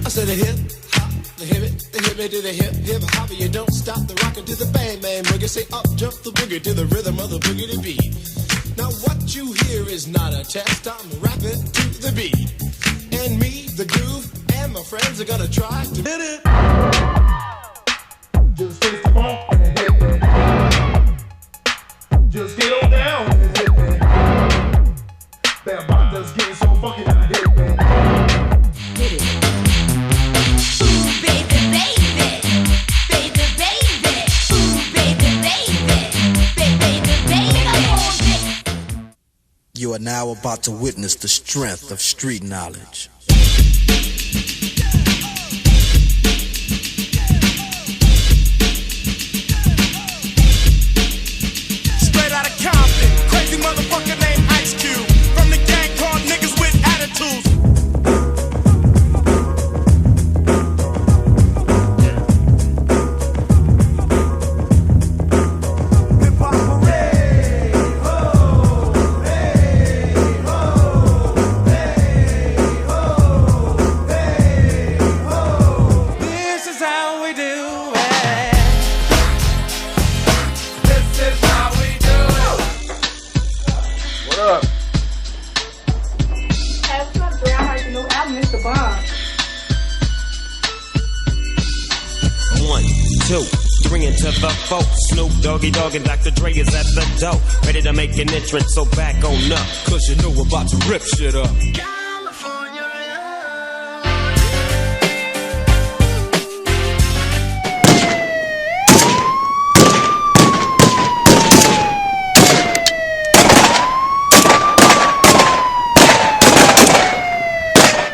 I said a hip hop, the hip it to the hip hop. You don't stop the rockin' to the bang bang boogie. Say up jump the boogie to the rhythm of the boogie to beat. Now what you hear is not a test. I'm rapping to the beat, and me, the groove, and my friends are gonna try to hit it. Just face the funk and hit it. Just get on down and hit it. That bot does getting so funky and hit it. Hit it. Ooh, baby, baby. Baby, baby. Ooh, baby, baby. Baby, baby. You are now about to witness the strength of street knowledge. Straight out of Compton, crazy motherfucker named Ice Cube. From the gang called niggas with attitudes. The folks, Snoop Doggy Dogg and Dr. Dre is at the door, ready to make an entrance, so back on up, cause you know we're about to rip shit up.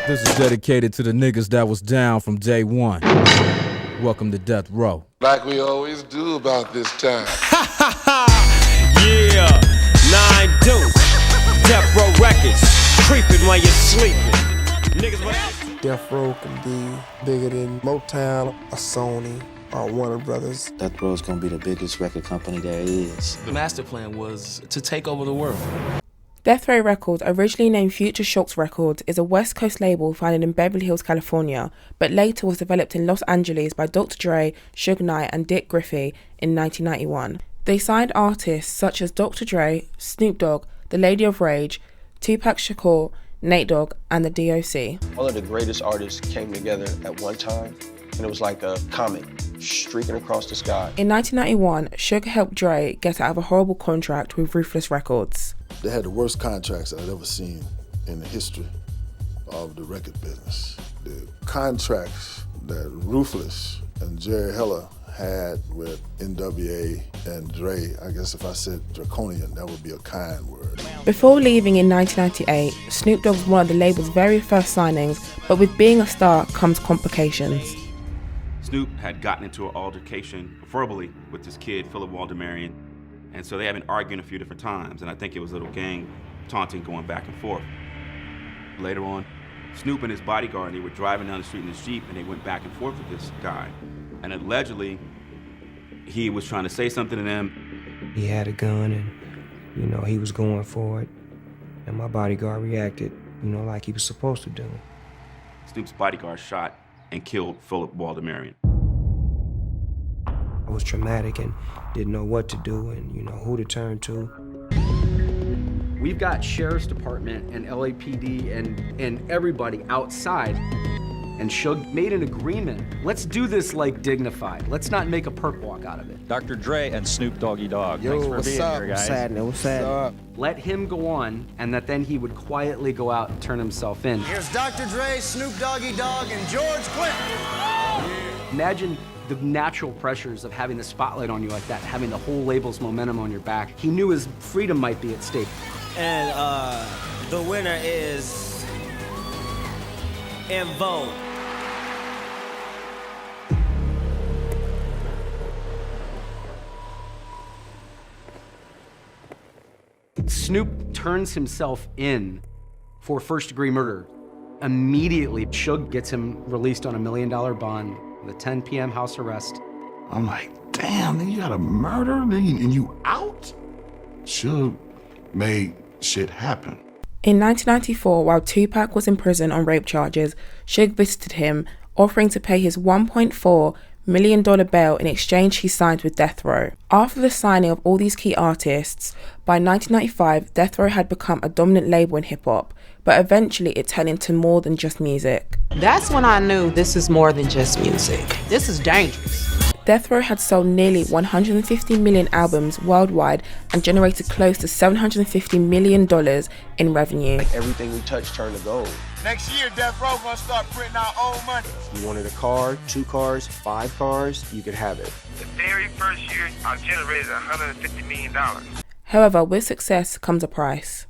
This is dedicated to the niggas that was down from day one. Welcome to Death Row. Like we always do about this time. Yeah, 9 Deuce, Death Row Records, creeping while you're sleeping. Niggas, what? Death Row can be bigger than Motown or Sony or Warner Brothers. Death Row is gonna be the biggest record company there is. The master plan was to take over the world. Death Row Records, originally named Future Shocks Records, is a West Coast label founded in Beverly Hills, California, but later was developed in Los Angeles by Dr. Dre, Suge Knight, and Dick Griffey in 1991. They signed artists such as Dr. Dre, Snoop Dogg, The Lady of Rage, Tupac Shakur, Nate Dogg, and the DOC. All of the greatest artists came together at one time, and it was like a comet streaking across the sky. In 1991, Suge helped Dre get out of a horrible contract with Ruthless Records. They had the worst contracts I'd ever seen in the history of the record business. The contracts that Ruthless and Jerry Heller had with NWA and Dre, I guess if I said draconian, that would be a kind word. Before leaving in 1998, Snoop Dogg was one of the label's very first signings, but with being a star comes complications. Snoop had gotten into an altercation verbally with this kid, Philip Waldemarian, and so they had been arguing a few different times, and I think it was a little gang taunting going back and forth. Later on, Snoop and his bodyguard, they were driving down the street in his Jeep, and they went back and forth with this guy. And allegedly, he was trying to say something to them. He had a gun, and, he was going for it. And my bodyguard reacted, like he was supposed to do. Snoop's bodyguard shot and killed Philip Waldemarian. I was traumatic and didn't know what to do and, who to turn to. We've got Sheriff's Department and LAPD and everybody outside. And Suge made an agreement. Let's do this like dignified. Let's not make a perp walk out of it. Dr. Dre and Snoop Doggy Dogg. Yo, Thanks for what's being up? here, guys. What's happening? Let him go on, and that then he would quietly go out and turn himself in. Here's Dr. Dre, Snoop Doggy Dogg, and George Clinton. Imagine the natural pressures of having the spotlight on you like that, having the whole label's momentum on your back. He knew his freedom might be at stake. And the winner is in vote. Snoop turns himself in for first-degree murder. Immediately, Suge gets him released on $1 million bond with a 10 p.m. house arrest. I'm like, damn, then you got a murder and you out? Suge made shit happen. In 1994, while Tupac was in prison on rape charges, Suge visited him offering to pay his $1.4 million bail in exchange he signed with Death Row. After the signing of all these key artists, by 1995, Death Row had become a dominant label in hip-hop, but eventually it turned into more than just music. That's when I knew this is more than just music. This is dangerous. Death Row had sold nearly 150 million albums worldwide and generated close to $750 million in revenue. Everything we touch turned to gold. Next year, Death Row gonna start printing our own money. You wanted a car, 2 cars, 5 cars, you could have it. The very first year, I generated $150 million. However, with success comes a price.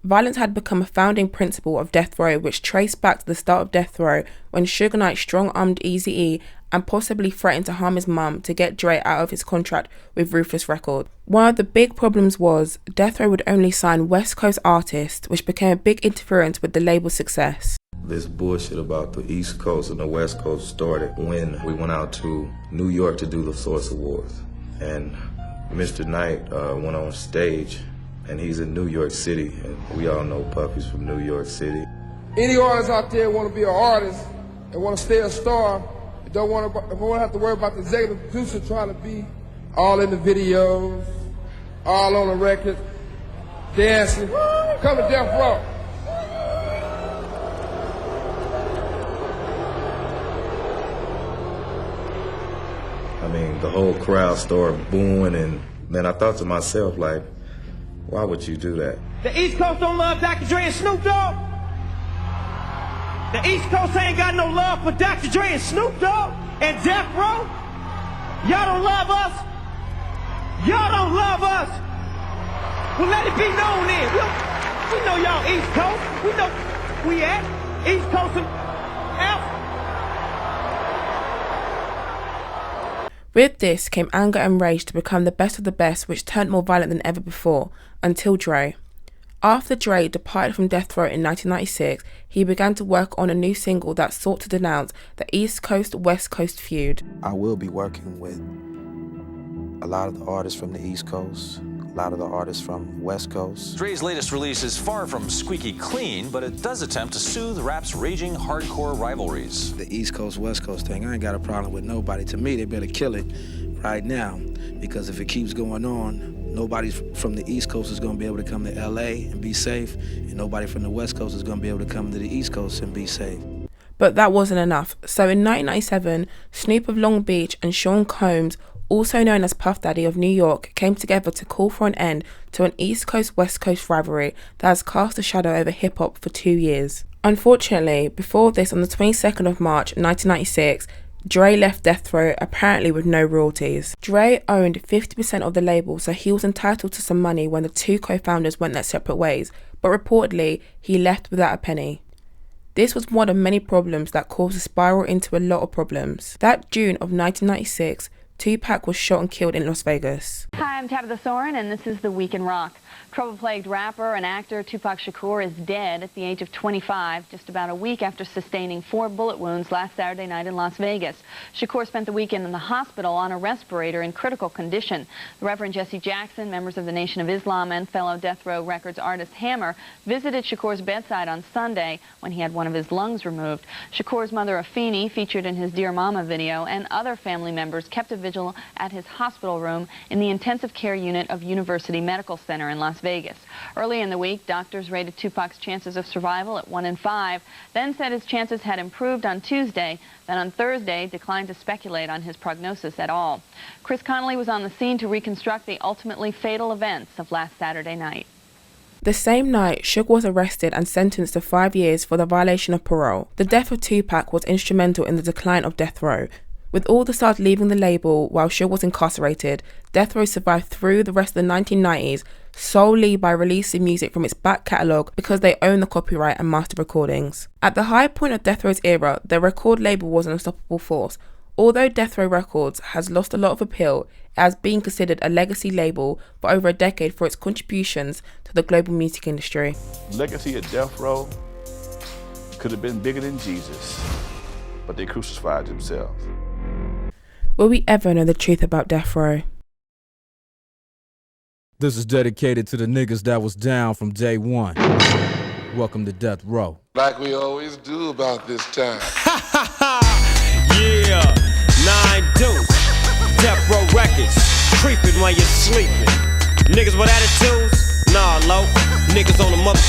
Violence had become a founding principle of Death Row, which traced back to the start of Death Row when Suge Knight strong-armed Eazy-E and possibly threatened to harm his mum to get Dre out of his contract with Ruthless Records. One of the big problems was Death Row would only sign West Coast artists, which became a big interference with the label's success. This bullshit about the East Coast and the West Coast started when we went out to New York to do the Source Awards. And Mr. Knight went on stage, and he's in New York City, and we all know Puffy's from New York City. Any artists out there want to be an artist and want to stay a star, don't want to have to worry about the executive producer trying to be all in the videos, all on the record, dancing. Come to Death Row. I mean, the whole crowd started booing, and then I thought to myself, like, why would you do that? The East Coast don't love Dr. Dre and Snoop Dogg. The East Coast ain't got no love for Dr. Dre and Snoop Dogg and Death Row. Y'all don't love us. Y'all don't love us. Well, let it be known then. We know y'all East Coast. We know we at East Coast and F. With this came anger and rage to become the best of the best, which turned more violent than ever before, until Dre. After Dre departed from Death Row in 1996, he began to work on a new single that sought to denounce the East Coast-West Coast feud. I will be working with a lot of the artists from the East Coast, a lot of the artists from West Coast. Dre's latest release is far from squeaky clean, but it does attempt to soothe rap's raging hardcore rivalries. The East Coast-West Coast thing, I ain't got a problem with nobody. To me, they better kill it right now, because if it keeps going on, nobody from the East Coast is going to be able to come to LA and be safe, and nobody from the West Coast is going to be able to come to the East Coast and be safe. But that wasn't enough. So in 1997, Snoop of Long Beach and Sean Combs, also known as Puff Daddy of New York, came together to call for an end to an East Coast-West Coast rivalry that has cast a shadow over hip-hop for 2 years. Unfortunately, before this, on the 22nd of March 1996, Dre left Death Row apparently with no royalties. Dre owned 50% of the label, so he was entitled to some money when the two co-founders went their separate ways, but reportedly he left without a penny. This was one of many problems that caused a spiral into a lot of problems. That June of 1996, Tupac was shot and killed in Las Vegas. Hi, I'm Tabitha Soren, and this is The Week in Rock. Trouble-plagued rapper and actor Tupac Shakur is dead at the age of 25, just about a week after sustaining 4 bullet wounds last Saturday night in Las Vegas. Shakur spent the weekend in the hospital on a respirator in critical condition. The Reverend Jesse Jackson, members of the Nation of Islam, and fellow Death Row Records artist Hammer visited Shakur's bedside on Sunday when he had one of his lungs removed. Shakur's mother, Afeni, featured in his Dear Mama video, and other family members kept a vigil at his hospital room in the intensive care unit of University Medical Center in Las Vegas. Early in the week, doctors rated Tupac's chances of survival at 1 in 5, then said his chances had improved on Tuesday, then on Thursday declined to speculate on his prognosis at all. Chris Connolly was on the scene to reconstruct the ultimately fatal events of last Saturday night. The same night, Suge was arrested and sentenced to 5 years for the violation of parole. The death of Tupac was instrumental in the decline of Death Row. With all the stars leaving the label while Suge was incarcerated, Death Row survived through the rest of the 1990s solely by releasing music from its back catalogue because they own the copyright and master recordings. At the high point of Death Row's era, the record label was an unstoppable force. Although Death Row Records has lost a lot of appeal, it has been considered a legacy label for over a decade for its contributions to the global music industry. Legacy of Death Row could have been bigger than Jesus, but they crucified themselves. Will we ever know the truth about Death Row? This is dedicated to the niggas that was down from day one. Welcome to Death Row. Like we always do about this time. records, creeping while you're sleeping. Niggas with attitudes? Nah, low. Niggas on the motherfucker.